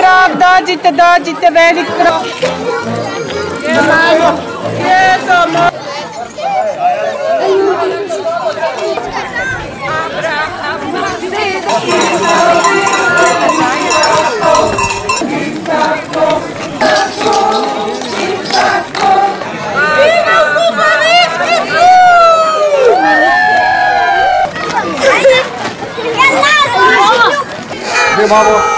grob, dođite, velik grob. Mamo.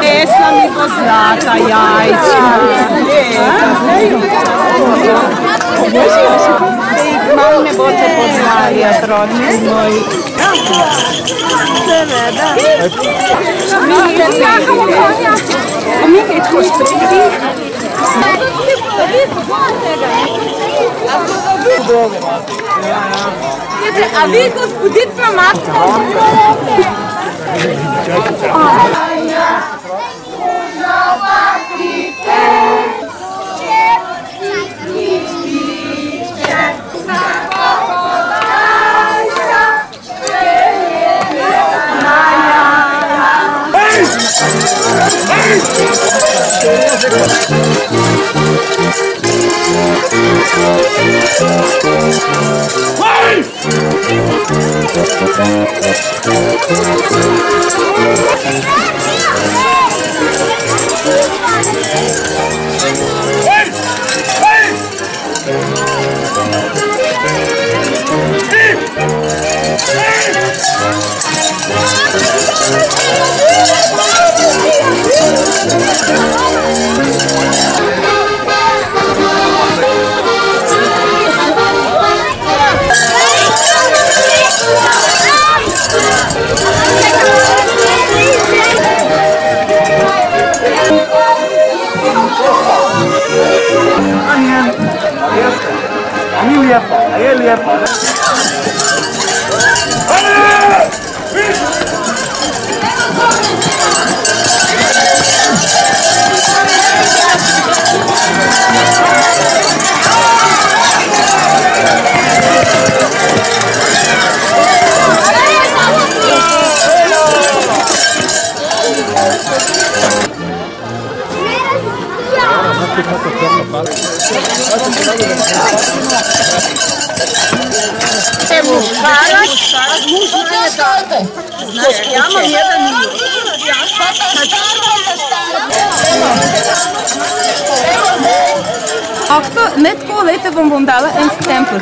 Esla mi ko zlata jajčka. Malo ne boste poznali, otroci moji. Seveda. Mi kaj tako spredi? A vi gospodin Promatko? Ako netko lete bom dala en stempel.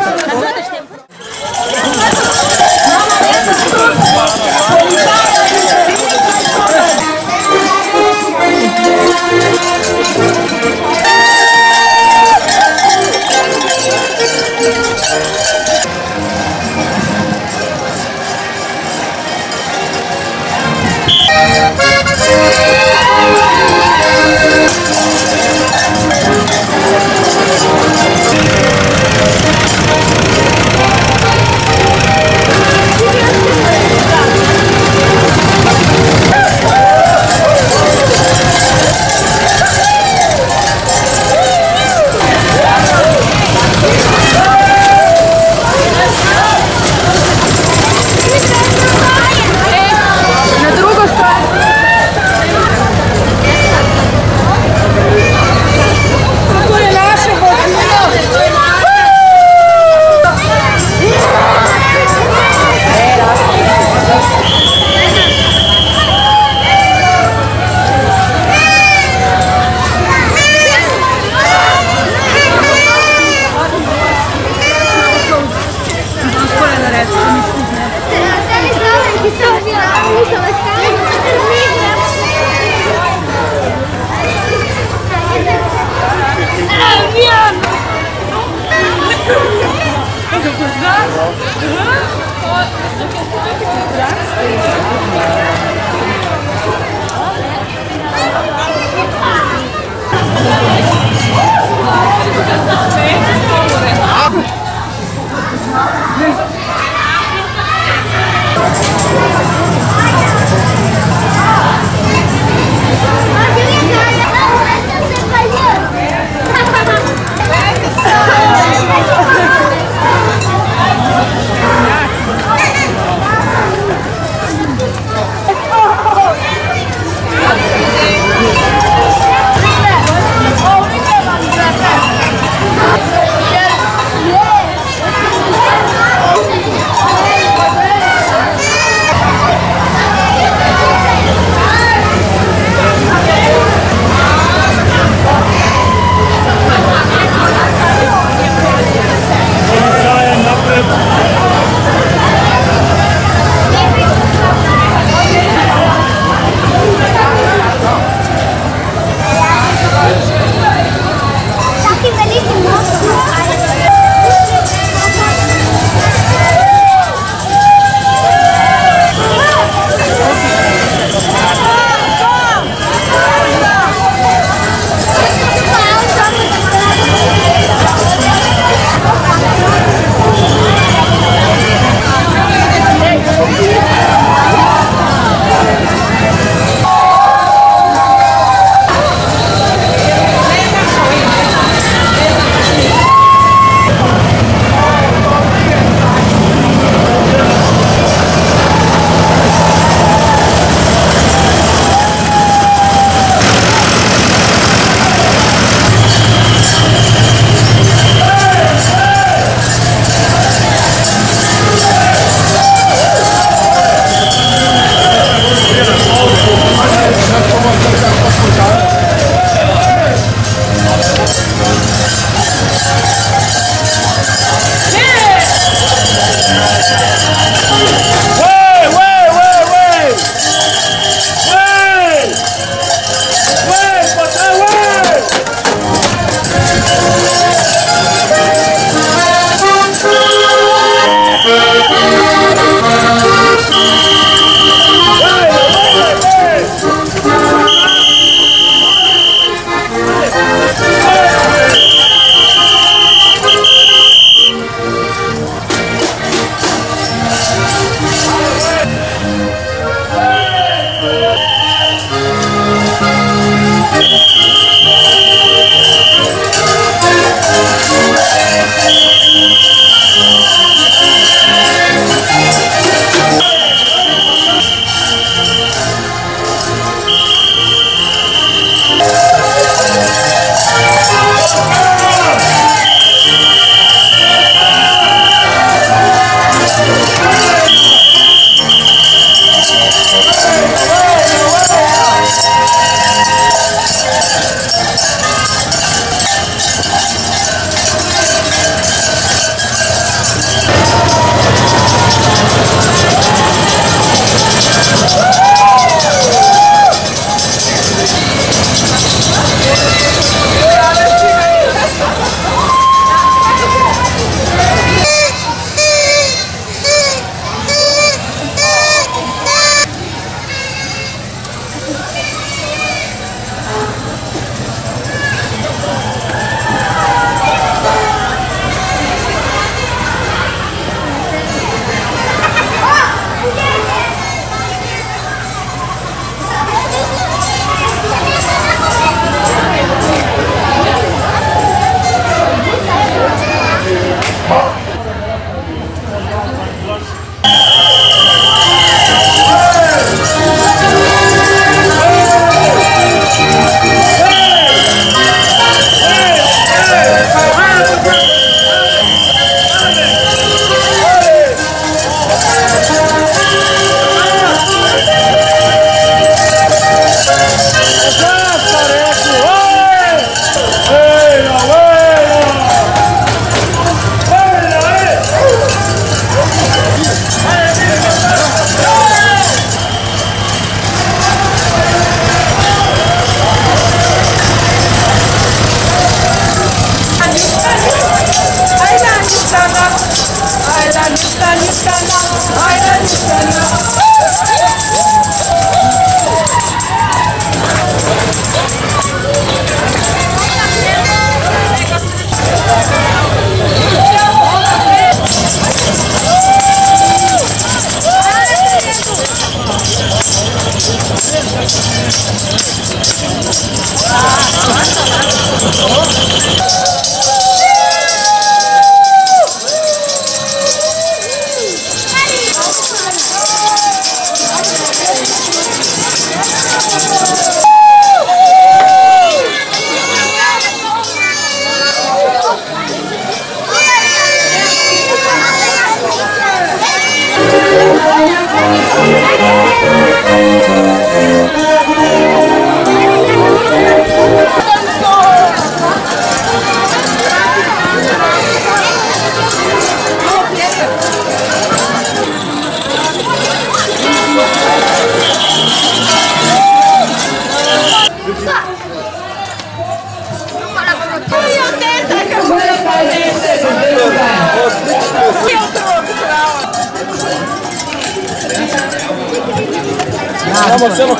Stiamo solo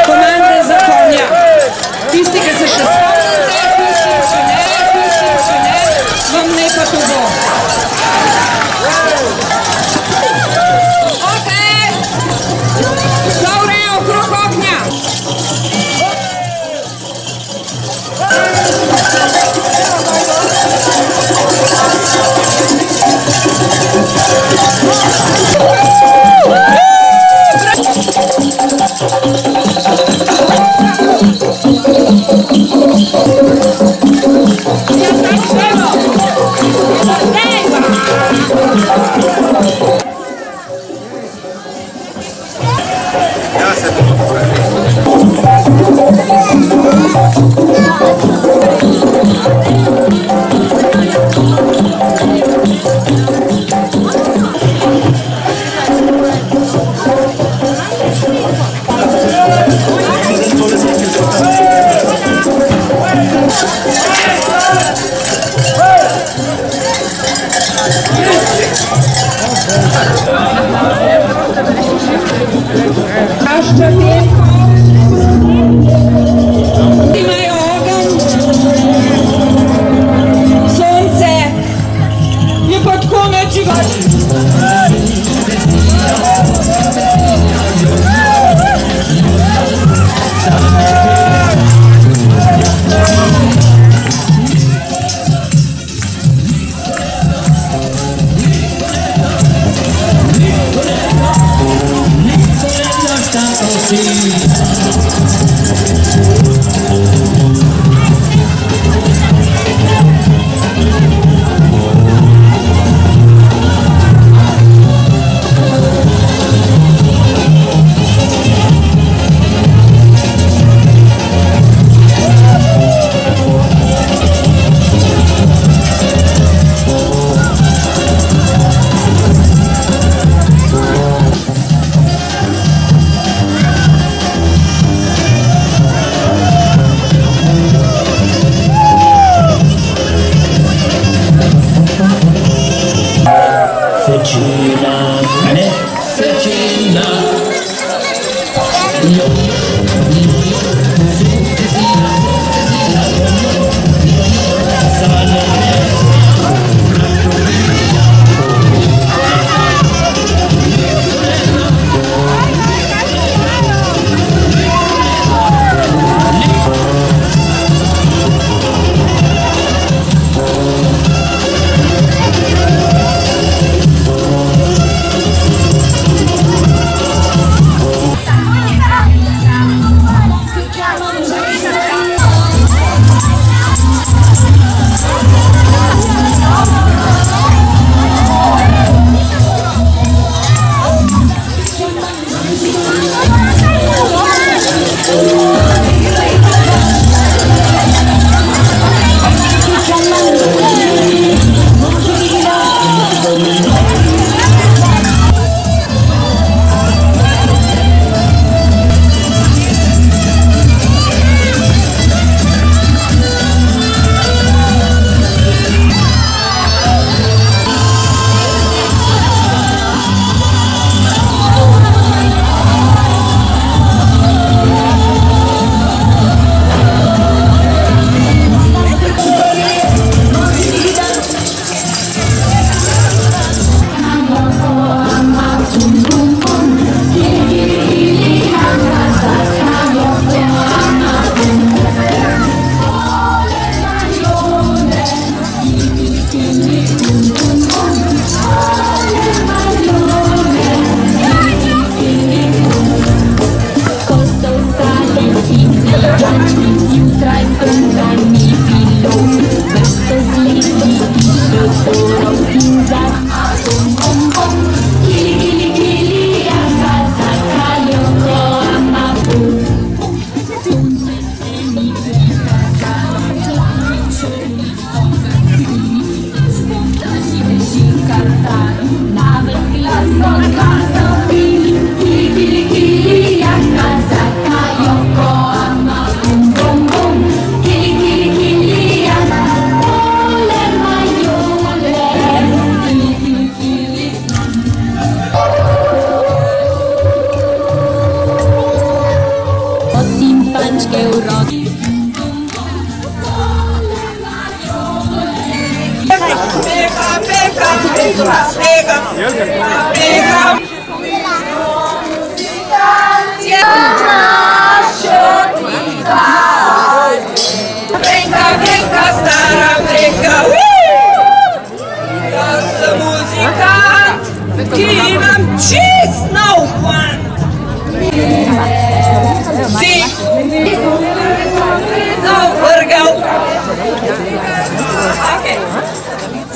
komande za konja. Tisti, ki se še spomnite, piši, vam ne pa to bo. Ok, zavre okrog ognja. Imajo ogenj, sonce, je pa tako nečivati.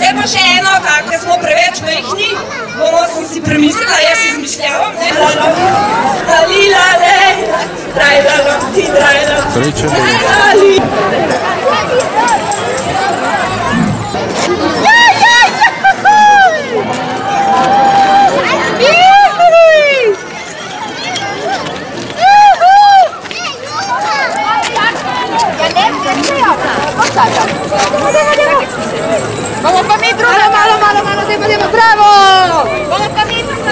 Zdaj pa še eno, tako smo preveč majhni, bomo si premislila, jaz izmišljavam, ne? Lila, lej, drajla, ti drajla, drajla. Vamos pa' mi truca, malo, bravo! Vamos pa' mi truca,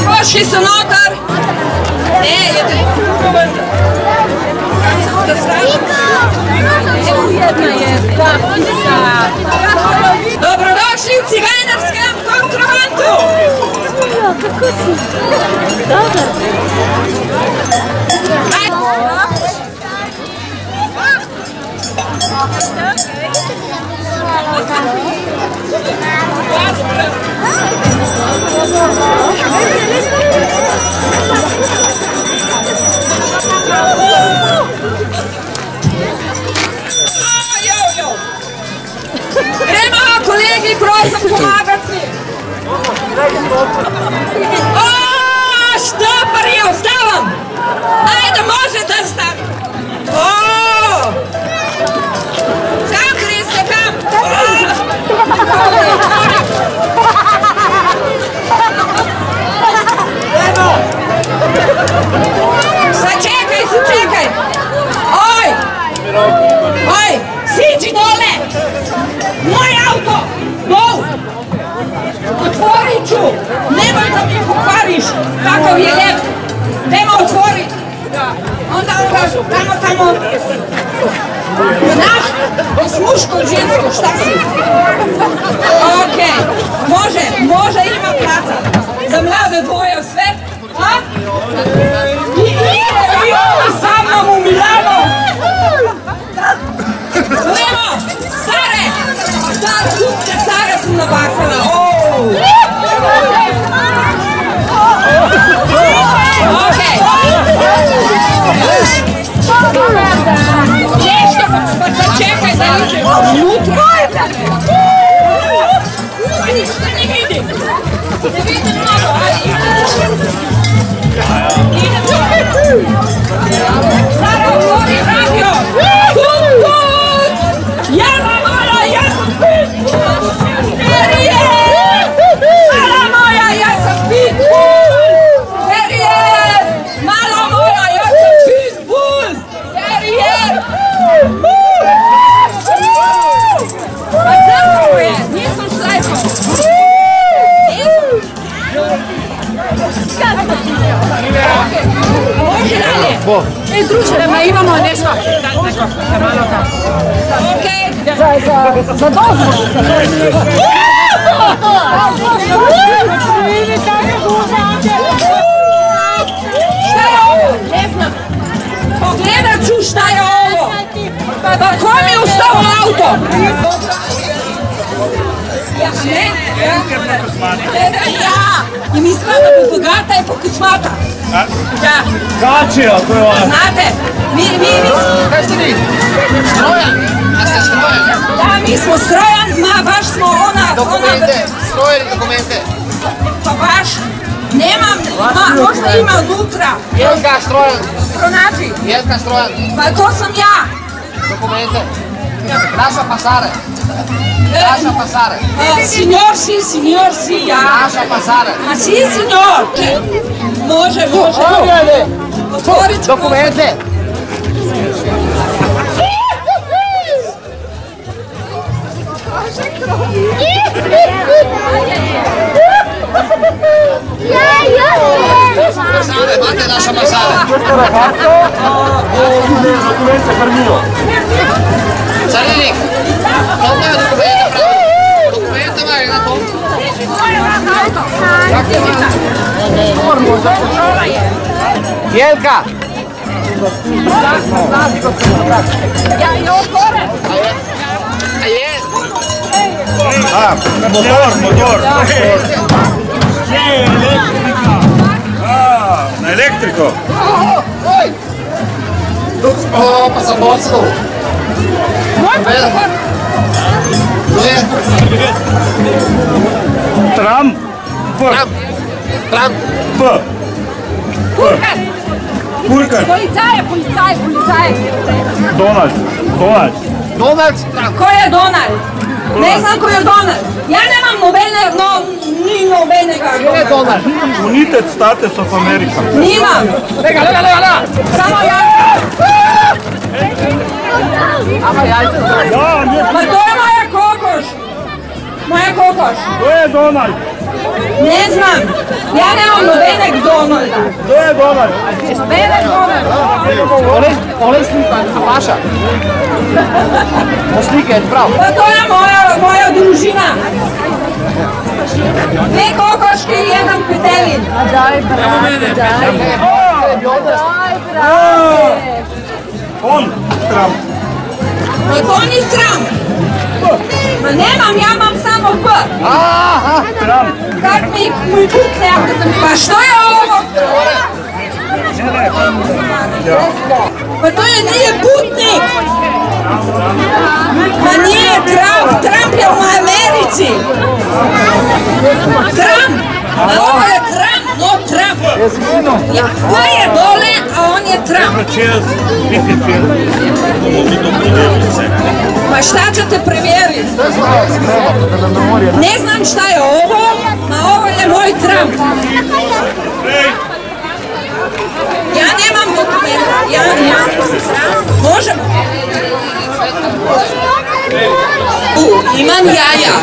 Pošli so noter! Ne, je to vendar. Da stavim? Dobrodošli v cigajnarskem kontrabandu! Kako si? Dobar. Gremo, kolegi, prosim, pomagati mi! Štoparji, vstavam! Ajde, možete staviti! Kam greste, kam? je lijep. Dajmo otvoriti. Onda tamo. Znaš, s muško, žensko, šta si? Okej, može, ima placa. Za mlade dvoje sve. A? I oni sa mnom u Milano. Gledamo, stare kupce, stare su nabacala. Okej. Nešto, pa čekaj da iđe unutra. Ništa ne vidim. Ne vidim mnogo, ali Stara, otvori radio. Kut! Jela moja, ja sam pitbull! Mala moja, ja sam pitbull! Mala moja, ja sam pitbull! Pa crkvo je, nisam šlajko. Može dalje. Druže, ma imamo nešto. Okej. Za dozvolu. Šta je ovo? Ne znam. Pogledat ću šta je ovo. Pa ko mi je ustao auto? Ja, ne? Ja. I mi smata po bogata i po kusmata. Ja. Kačija, to je vas. Znate, mi... Kaj ste vi? Strojan? A ste strojan? Da, mi smo strojan, baš smo ona... Dokumente, strojen i dokumente. Pa baš, nemam, možda ima unutra. Jelka strojan. Pronađi. Jelka strojan. Pa to sam ja. Dokumente. Naša pasare. Naša pasare. Signor si, ja. Naša pasare. A si, signor. Može. Otvorit ću. Dokumente. Pasare, bate naša pasare. Dokumente per mio. Carinik, non dai dokumente pravo. Dokumente vai na tom. Jelka! Ja otvore. A je? Motor. Gdje je elektrika? Na elektriko. Oj! Pa sam bocao. Tram. Tram. P. Kurkan. Policaje. Donald. Donald Trump. Ko je Donald? Ne znam ko je Donald. Ja nemam nobenega Ko je Donald? United States of America. Nimam. Lega. Samo ja. Ama jajce. Pa to je moja kokoš. To je Donald. Ne znam. Ja nemam nobenek Donalda. To je Donald. Ole slika, Paša. Slike je prav. Pa to je moja družina. Dve kokoške i jedan petelin. On. Trump. Pa to ni Trump. Ma nemam, ja mam samo P. Trump. Kak mi pukne. Pa što je ovo? Pa to nije putnik. Ma nije Trump. Trump je u Americi. Trump. A ovo je Trump, no Trump. P je dole, a on je Trump. Pa šta ćete provjeriti? Ne znam šta je ovo, a ovo je moj Trump. Ja nemam dokumenta. Ja. Možemo? Imam jaja,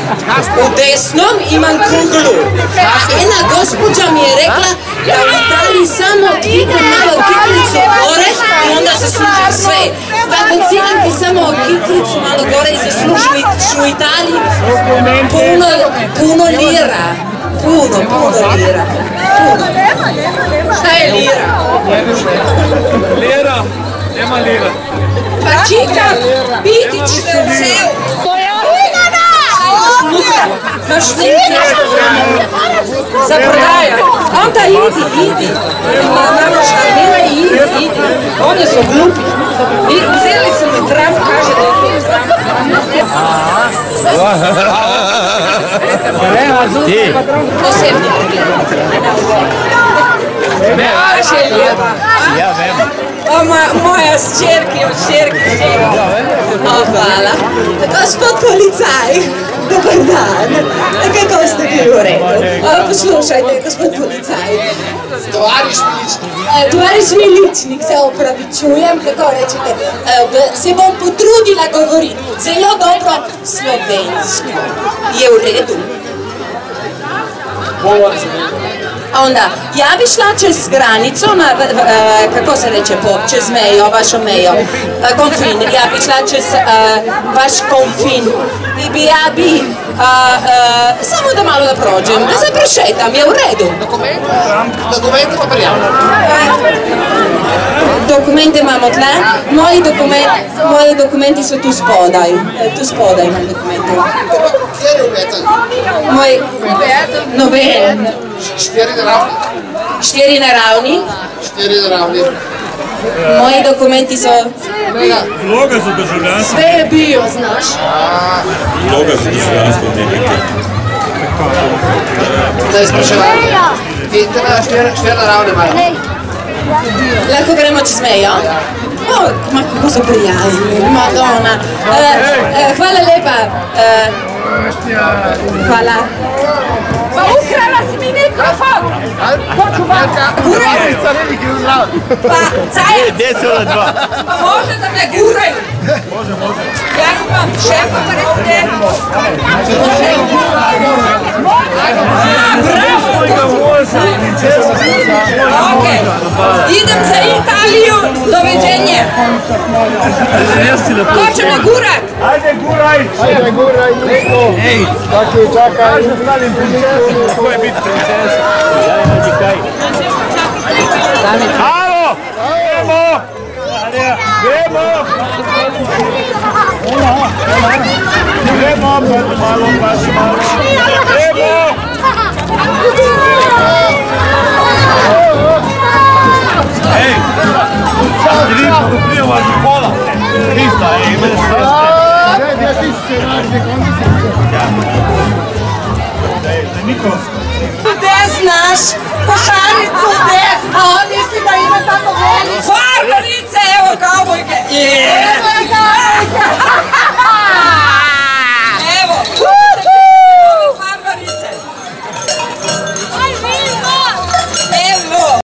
u desnom imam kuglu. Jedna gospođa mi je rekla da u Italiji samo kikne malo kiklicu gore i onda zasluži sve. Tako cijenite samo kiklicu malo gore i zasluži u Italiji puno lira. Puno lira. Šta je lira? Lira, nema lira. Pa čikam, biti ćete u celu. Baš snimke za prodaja. Onda idi. Mama Šarmila i idi. Oni su glupi. I uzeli su mi tram, kaže da je tram. Posebni Baš je lijepa. Moja šćerka. Hvala. Gospod policaj. Dobar dan. Kako ste bili u redu? Poslušajte, gospod policaj. Tovariš Miličnik, se opravičujem, kako rečete, se bom potrudila govoriti zelo dobro slovensko. Je u redu? Onda, ja bi šla čez granicu, kako se reče, čez mejo, vašo mejo, konfin, ja bi šla čez vaš konfin i ja bi, samo da malo da prođem, da se prošetam, je u redu? Dokumenti pa prijavno. Dokumente imamo tle, moji dokumenti su tu spodaj, imam dokumente. Kje je uvetan? Moj, noben. Štiri naravni. Moji dokumenti su... Vloga za državljanstvo. Sve je bio, znaš. Vloga za državljanstvo nekako. Da je spraševanje. Vidite na štiri naravne malo. Lahko gremo čez mejo? Ma kako so prijazni, Madonna. Hvala lepa. Hvala. Pa ukrala si mi mikrofon! Gurajnica veliki uzdrav. Pa, cajac! Gdje su ona dva? Pa može da me guraju? Može. Ja imam šefa, pa recite. Ok, idem za Italiju, doviđenje. Ko će me gurat? Ajde guraj! Neko! Ej! Čakaj! Ko je biti princesa? Halo! Gremo! Malo. Gremo! Ej! Dirimo do prijeva za kola! Krista, ime se Gde znaš? Košaricu gde? A on misli da ima tako voli? Farbarice, evo kaubojke!